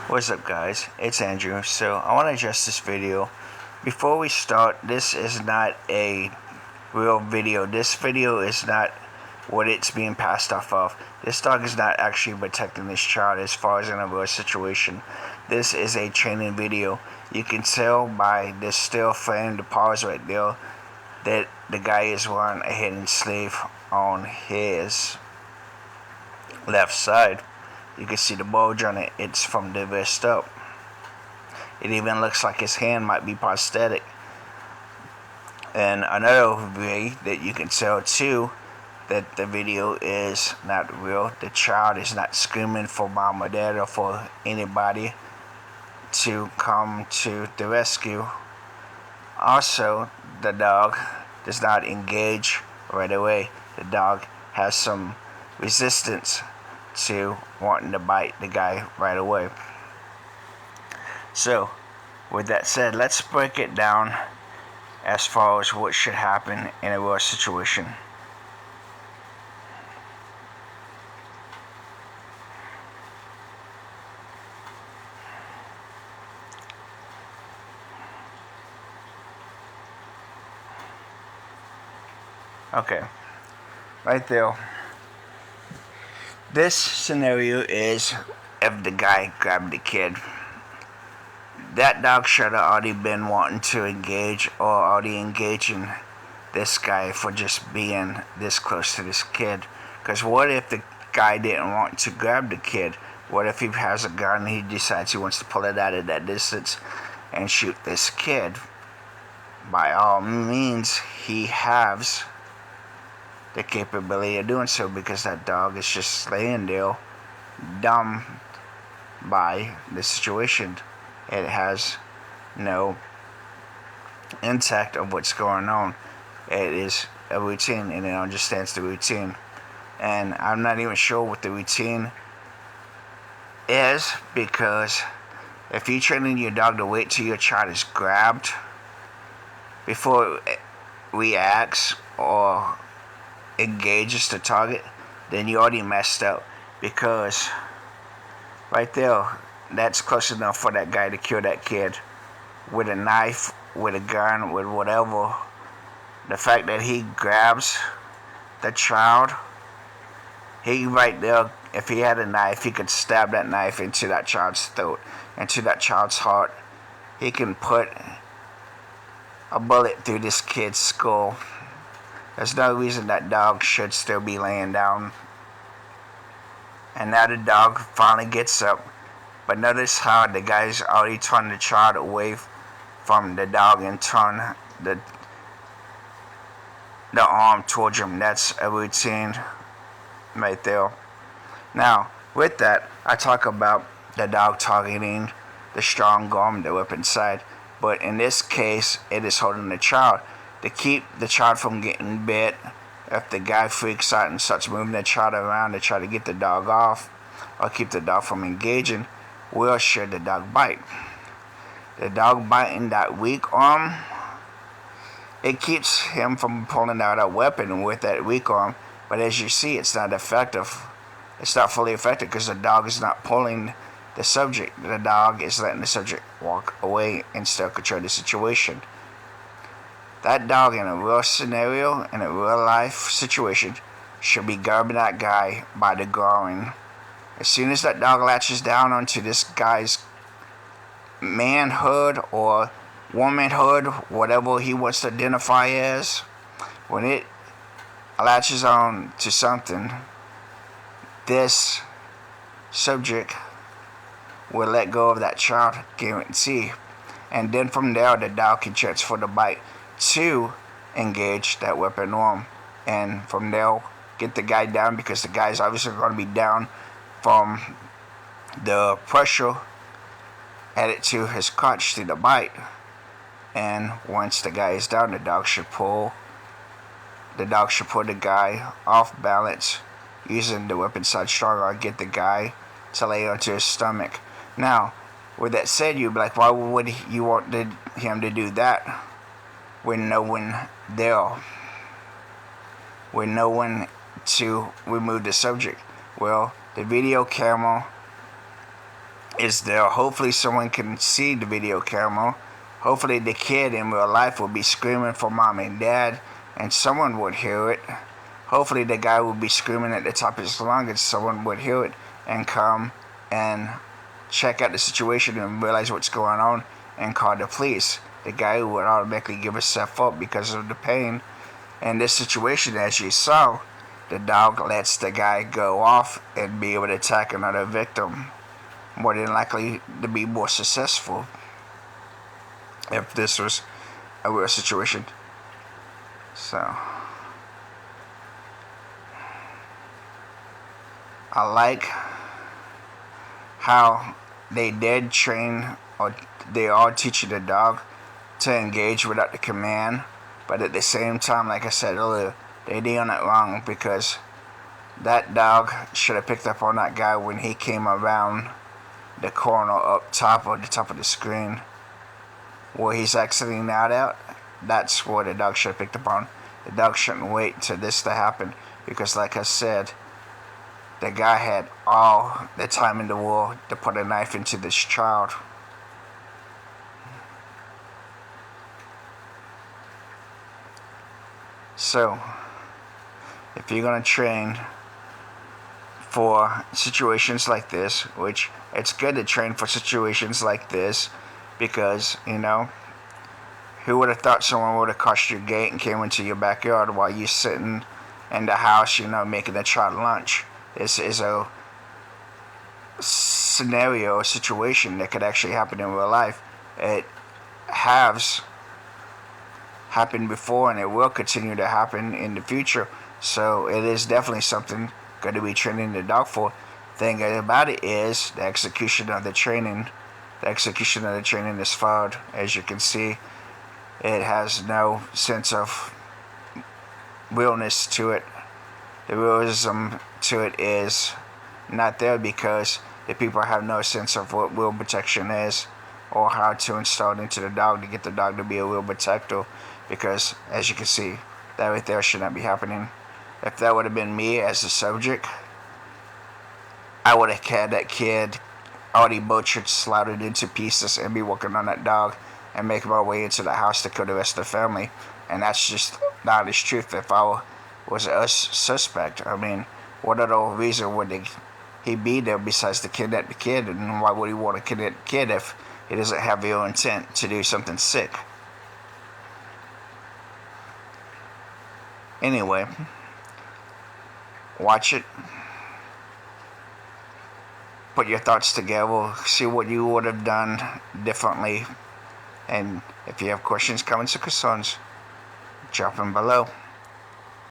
What's up, guys? It's Andrew. So I want to address this video. Before we start, this is not a real video. This video is not what it's being passed off of. This dog is not actually protecting this child as far as in a real situation. This is a training video. You can tell by this still frame, the paws right there, that the guy is wearing a hidden sleeve on his left side. You can see the bulge on it. It's from the wrist up. It even looks like his hand might be prosthetic. And another way that you can tell too that the video is not real, the child is not screaming for mom or dad or for anybody to come to the rescue. Also, the dog does not engage right away. The dog has some resistance to wanting to bite the guy right away. So, with that said, let's break it down as far as what should happen in a real situation. Okay, right there. This scenario is if the guy grabbed the kid. That dog should have already been wanting to engage or already engaging this guy for just being this close to this kid. Because what if the guy didn't want to grab the kid? What if he has a gun and he decides he wants to pull it out at that distance and shoot this kid? By all means, he has the capability of doing so, because that dog is just laying there dumb by the situation. It has no intact of what's going on. It is a routine and it understands the routine. And I'm not even sure what the routine is, because if you're training your dog to wait till your child is grabbed before it reacts or engages the target, then you already messed up, because right there, that's close enough for that guy to kill that kid with a knife, with a gun, with whatever. The fact that he grabs the child, he right there, if he had a knife, he could stab that knife into that child's throat, into that child's heart. He can put a bullet through this kid's skull. There's no reason that dog should still be laying down. And now the dog finally gets up. But notice how the guy's already turned the child away from the dog and turned the arm towards him. That's a routine right there. Now, with that, I talk about the dog targeting the strong arm, the weapon side. But in this case, it is holding the child to keep the child from getting bit. If the guy freaks out and starts moving the child around to try to get the dog off or keep the dog from engaging, where should the dog bite? The dog biting that weak arm, it keeps him from pulling out a weapon with that weak arm. But as you see, it's not effective. It's not fully effective because the dog is not pulling the subject. The dog is letting the subject walk away and still control the situation. That dog in a real scenario, in a real life situation, should be grabbing that guy by the groin. As soon as that dog latches down onto this guy's manhood or womanhood, whatever he wants to identify as, when it latches on to something, this subject will let go of that child, guarantee. And then from there, the dog can transfer the bite to engage that weapon arm, and from there get the guy down, because the guy's obviously going to be down from the pressure added to his crotch through the bite. And once the guy is down, the dog should pull the guy off balance using the weapon side strong arm, get the guy to lay onto his stomach. Now, with that said, you'd be like, why would you want him to do that when no one there, with no one to remove the subject? Well, the video camera is there. Hopefully someone can see the video camera. Hopefully the kid in real life will be screaming for mom and dad, and someone would hear it. Hopefully the guy would be screaming at the top of his lungs and someone would hear it and come and check out the situation and realize what's going on and call the police. The guy would automatically give himself up because of the pain. In this situation, as you saw, the dog lets the guy go off and be able to attack another victim, more than likely to be more successful if this was a real situation. So I like how they did train, or they are teaching the dog to engage without the command, but at the same time, like I said earlier, they doing it wrong, because that dog should have picked up on that guy when he came around the corner up top, or the top of the screen where he's exiting out. That's where the dog should have picked up on. The dog shouldn't wait till this to happen, because like I said, the guy had all the time in the world to put a knife into this child. So, if you're going to train for situations like this, which it's good to train for situations like this, because, you know, who would have thought someone would have crossed your gate and came into your backyard while you're sitting in the house, you know, making a child lunch? This is a scenario, a situation that could actually happen in real life. It has happened before, and it will continue to happen in the future. So it is definitely something good to be training the dog for. Thing about it is the execution of the training. The execution of the training is flawed. As you can see, it has no sense of realness to it. The realism to it is not there, because the people have no sense of what real protection is, or how to install it into the dog to get the dog to be a real protector. Because as you can see, that right there should not be happening. If that would have been me as the subject, I would have had that kid already butchered, slaughtered into pieces, and be working on that dog and make my way into the house to kill the rest of the family. And that's just not the truth. If I was a suspect, I mean, what other reason would he be there besides to kidnap the kid? And why would he want to kidnap the kid if he doesn't have the real intent to do something sick? Anyway, watch it, put your thoughts together, see what you would have done differently, and if you have questions, comments, or concerns, drop them below.